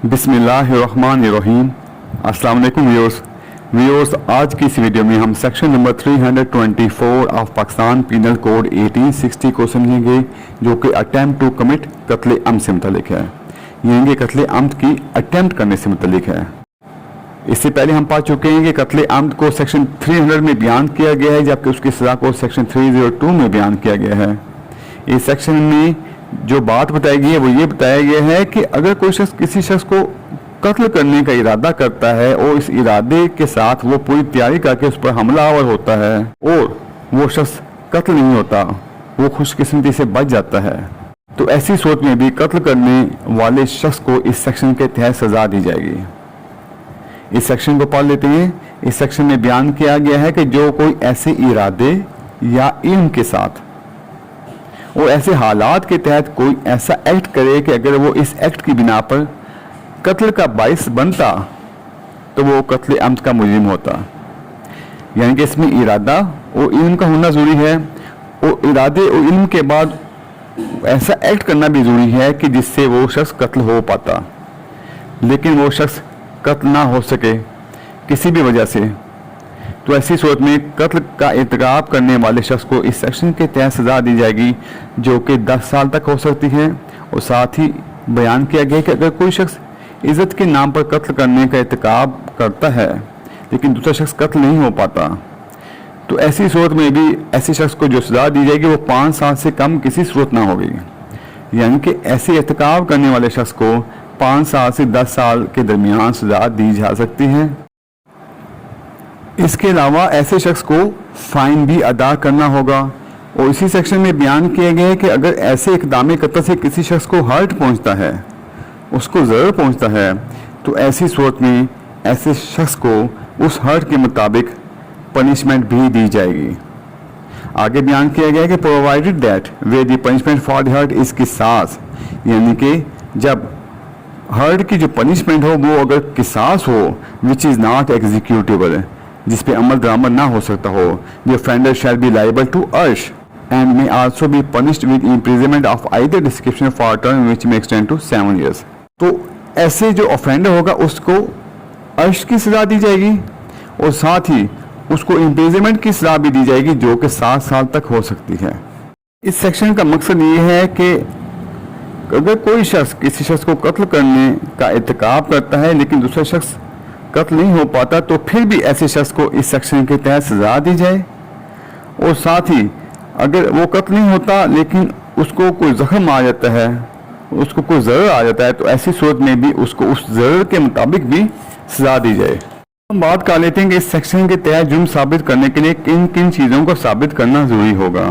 बिस्मिल्लाहिर्रहमानिर्रहीम। अस्सलाम वालेकुम व्यूअर्स, आज की इस वीडियो में हम section number 324 of Pakistan penal code 1860 को समझेंगे, जो कि अटैम्प्ट टू कमिट कत्ल अम्द से मुतल्लिक है, यानी कि कत्ल अम्द की अटैम्प्ट करने से मुतल्लिक है। इससे पहले हम पा चुके हैं कि कत्ल अम्द को सेक्शन 300 में बयान किया गया है, जबकि उसकी सज़ा को सेक्शन 302 में बयान किया गया है। इस सेक्शन में जो बात बताई गई है वो ये बताया गया है कि अगर कोई शख्स किसी शख्स को कत्ल करने का इरादा करता है और इस इरादे के साथ वो पूरी तैयारी करके उस पर हमलावर होता है और वो शख्स कत्ल नहीं होता, वो खुशकिस्मती से बच जाता है, तो ऐसी सूरत में भी कत्ल करने वाले शख्स को इस सेक्शन के तहत सजा दी जाएगी। इस सेक्शन को पढ़ लेते हैं। इस सेक्शन में बयान किया गया है कि जो कोई ऐसे इरादे या इल्म के साथ और ऐसे हालात के तहत कोई ऐसा एक्ट करे कि अगर वो इस एक्ट की बिना पर कत्ल का बाइस बनता तो वो कत्ल अम्द का मुजरिम होता। यानी कि इसमें इरादा और इल्म का होना ज़रूरी है, और इरादे और इल्म के बाद ऐसा एक्ट करना भी ज़रूरी है कि जिससे वो शख्स कत्ल हो पाता, लेकिन वो शख्स कत्ल ना हो सके किसी भी वजह से, तो ऐसी सूरत में कत्ल का इर्तिकाब करने वाले शख्स को इस सेक्शन के तहत सजा दी जाएगी, जो कि 10 साल तक हो सकती है। और साथ ही बयान किया गया कि अगर कोई शख्स इज्जत के नाम पर कत्ल करने का इर्तिकाब करता है लेकिन दूसरा शख्स कत्ल नहीं हो पाता, तो ऐसी सूरत में भी ऐसे शख्स को जो सजा दी जाएगी वो 5 साल से कम किसी सूरत ना होगी। यानी कि ऐसे इर्तिकाब करने वाले शख्स को 5 साल से 10 साल के दरमियान सजा दी जा सकती है। इसके अलावा ऐसे शख्स को फाइन भी अदा करना होगा। और इसी सेक्शन में बयान किया गया है कि अगर ऐसे इक़दाम कत्ल से किसी शख्स को हर्ट पहुंचता है, उसको ज़रर पहुंचता है, तो ऐसी सूरत में ऐसे शख्स को उस हर्ट के मुताबिक पनिशमेंट भी दी जाएगी। आगे बयान किया गया है कि provided that way the punishment for the hurt is qisas, यानी कि जब हर्ट की जो पनिशमेंट हो वो अगर किसास हो, विच इज़ नॉट एग्जीक्यूटिबल, जिस पे अमल दरामद ना हो सकता हो, the offender shall be liable to arsh and may also be punished with imprisonment of either description for term which may extend to 7 years। तो ऐसे जो ऑफेंडर होगा उसको अर्श की सजा दी जाएगी और साथ ही उसको इम्प्रिजनमेंट की सजा भी दी जाएगी, जो कि 7 साल तक हो सकती है। इस सेक्शन का मकसद ये है कि अगर कोई शख्स किसी शख्स को कत्ल करने का इर्तिकाब करता है लेकिन दूसरा शख्स कत्ल नहीं हो पाता, तो फिर भी ऐसे शख्स को इस सेक्शन के तहत सजा दी जाए। और साथ ही अगर वो कत्ल नहीं होता लेकिन उसको कोई जख्म आ जाता है, उसको कोई ज़रर आ जाता है, तो ऐसी सूरत में भी उसको उस ज़रर के मुताबिक भी सजा दी जाए। हम बात कर लेते हैं कि इस सेक्शन के तहत जुर्म साबित करने के लिए किन किन चीज़ों को साबित करना ज़रूरी होगा।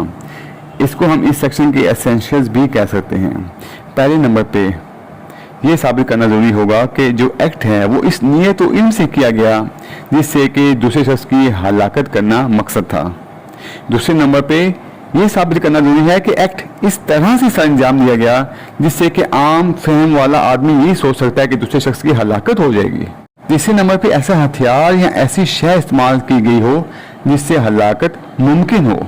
इसको हम इस सेक्शन के एसेंशियल्स भी कह सकते हैं। पहले नंबर पे ये साबित करना ज़रूरी होगा कि जो एक्ट है वो इस नीयत और इल्म से किया गया जिससे कि दूसरे शख्स की हलाकत करना मकसद था। दूसरे नंबर पे ये साबित करना ज़रूरी है कि एक्ट इस तरह से अंजाम दिया गया जिससे कि आम फहम वाला आदमी ये सोच सकता है कि दूसरे शख्स की हलाकत हो जाएगी। तीसरे नंबर पे ऐसा हथियार या ऐसी शय इस्तेमाल की गई हो जिससे हलाकत मुमकिन हो।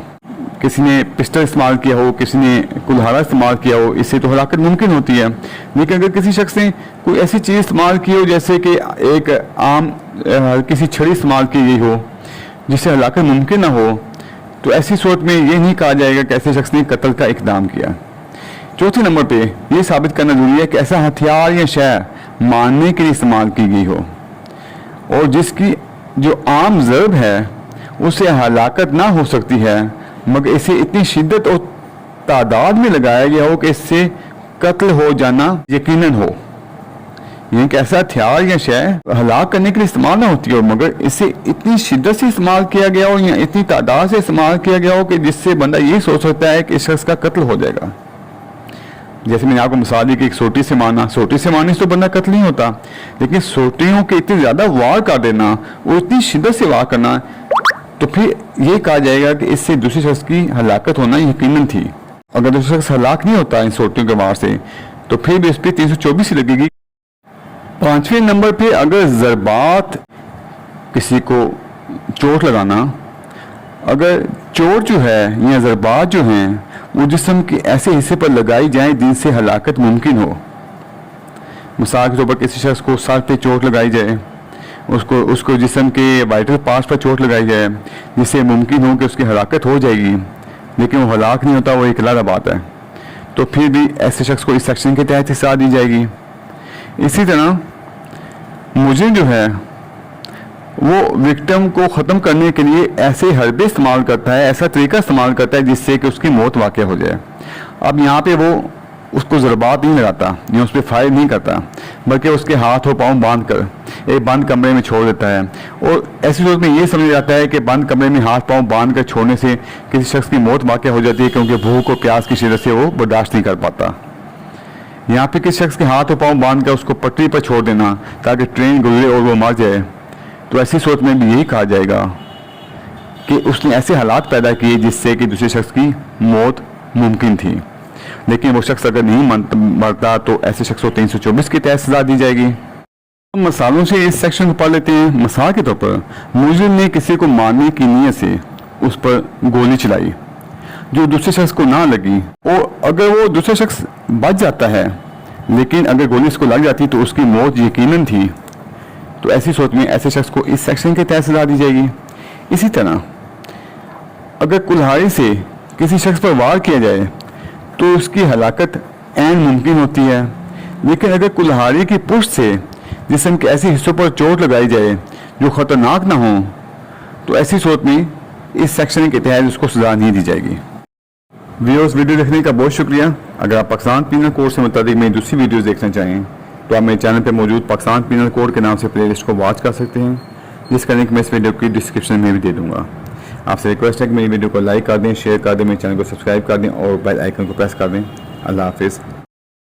किसी ने पिस्टल इस्तेमाल किया हो, किसी ने कुल्हाड़ा इस्तेमाल किया हो, इससे तो हलाकत मुमकिन होती है। लेकिन अगर किसी शख्स ने कोई ऐसी चीज़ इस्तेमाल की हो जैसे कि एक आम किसी छड़ी इस्तेमाल की गई हो जिससे हलाकत मुमकिन ना हो, तो ऐसी सूरत में ये नहीं कहा जाएगा कि ऐसे शख्स ने कत्ल का इक़दाम किया। चौथे नंबर पे ये साबित करना ज़रूरी है कि ऐसा हथियार या शय मारने के लिए इस्तेमाल की गई हो और जिसकी जो आम ज़रब है उससे हलाकत ना हो सकती है, मगर इसे इतनी शिद्दत और तादाद में लगाया गया हो कि इससे कत्ल हो जाना यकीनन हो। यानी कि ऐसा हथियार या शय हलाक करने के लिए इस्तेमाल ना होती हो, मगर इसे इतनी शिद्दत से इस्तेमाल किया गया हो या इतनी तादाद से इस्तेमाल किया गया हो कि जिससे बंदा ये सोच सकता है कि इस शख्स का कत्ल हो जाएगा। जैसे मैंने आपको मिसाल दी कि एक सोटी से मारना, सोटी से मारने से तो बंदा कत्ल नहीं होता, लेकिन सोटियों के इतने ज़्यादा वार कर देना और इतनी शिद्दत से वार करना, तो फिर ये कहा जाएगा कि इससे दूसरे शख्स की हलाकत होना यकीनन थी। अगर दूसरा शख्स हलाक नहीं होता इन सोटियों के वार से, तो फिर भी इस पर 324 ही लगेगी। पांचवें नंबर पे अगर ज़रबात किसी को चोट लगाना, अगर चोट जो है या ज़रबात जो हैं वो जिस्म के ऐसे हिस्से पर लगाई जाए जिनसे हलाकत मुमकिन हो, مثال کے طور پر کسی شخص کو سر پہ چوٹ لگائی جائے, اس کو جسم کے وائٹل پارٹس پر چوٹ لگائی جائے جس سے ممکن ہو کہ اس کی ہلاکت ہو جائے گی, لیکن وہ ہلاک نہیں ہوتا, وہ ایک علیحدہ بات ہے, تو پھر بھی ایسے شخص کو اس سیکشن کے تحت سزا دی جائے گی. اسی طرح مجرم جو ہے وہ وکٹم کو ختم کرنے کے لیے ایسے حربے استعمال کرتا ہے, ایسا طریقہ استعمال کرتا ہے جس سے کہ اس کی موت واقع ہو جائے. اب یہاں پہ وہ اس کو ضربات نہیں لگاتا یا اس پہ فائر نہیں کرتا, بلکہ اس کے ہاتھ و پاؤں باندھ کر ایک بند کمرے میں چھوڑ دیتا ہے, اور ایسی صورت میں یہ سمجھا جاتا ہے کہ بند کمرے میں ہاتھ پاؤں باندھ کر چھوڑنے سے کسی شخص کی موت واقع ہو جاتی ہے, کیونکہ بھوک اور پیاس کی شدت سے وہ برداشت نہیں کر پاتا. یہاں پہ کسی شخص کے ہاتھ و پاؤں باندھ کر اس کو پٹری پر چھوڑ دینا تاکہ ٹرین گزرے اور وہ مر جائے, تو ایسی صورت میں بھی یہی کہا جائے گا کہ اس نے ایسے حالات پیدا کیے جس سے کہ دوسرے شخص کی موت ممکن تھی, لیکن وہ شخص اگر نہیں مرتا تو ایسے شخص کو 324 کے تحت سزا دی جائے گی. مثالوں سے اس سیکشن کو پڑھ لیتے ہیں. مثال کے طور پر مجرم نے کسی کو مارنے کی نیت سے اس پر گولی چلائی جو دوسرے شخص کو نہ لگی, اور اگر وہ دوسرا شخص بچ جاتا ہے لیکن اگر گولی اس کو لگ جاتی تو اس کی موت یقیناً تھی, تو ایسی صورت میں ایسے شخص کو اس سیکشن کے تحت سزا دی جائے گی. اسی طرح اگر کلہاڑی سے کسی شخص پر وار کیا جائے تو اس کی ہلاکت عین ممکن ہوتی ہے, لیکن اگر کلہاڑی کی پشت سے جسم کے ایسے حصوں پر چوٹ لگائی جائے جو خطرناک نہ ہوں تو ایسی صورت میں اس سیکشن کے تحت اس کو سزا نہیں دی جائے گی. ویڈیوز ویڈیو دیکھنے کا بہت شکریہ. اگر آپ پاکستان پینل کوڈ سے متعلق میری دوسری ویڈیوز دیکھنا چاہیں تو آپ میرے چینل پہ موجود پاکستان پینل کوڈ کے نام سے پلے لسٹ کو واچ کر سکتے ہیں, جس کا لنک میں اس ویڈیو کی ڈسکرپشن میں بھی دے دوں گا. آپ سے ریکویسٹ ہے کہ میری ویڈیو کو لائک کر دیں, شیئر کر دیں, میرے چینل کو سبسکرائب کر دیں اور بیل آئیکن کو پریس کر دیں. اللہ حافظ.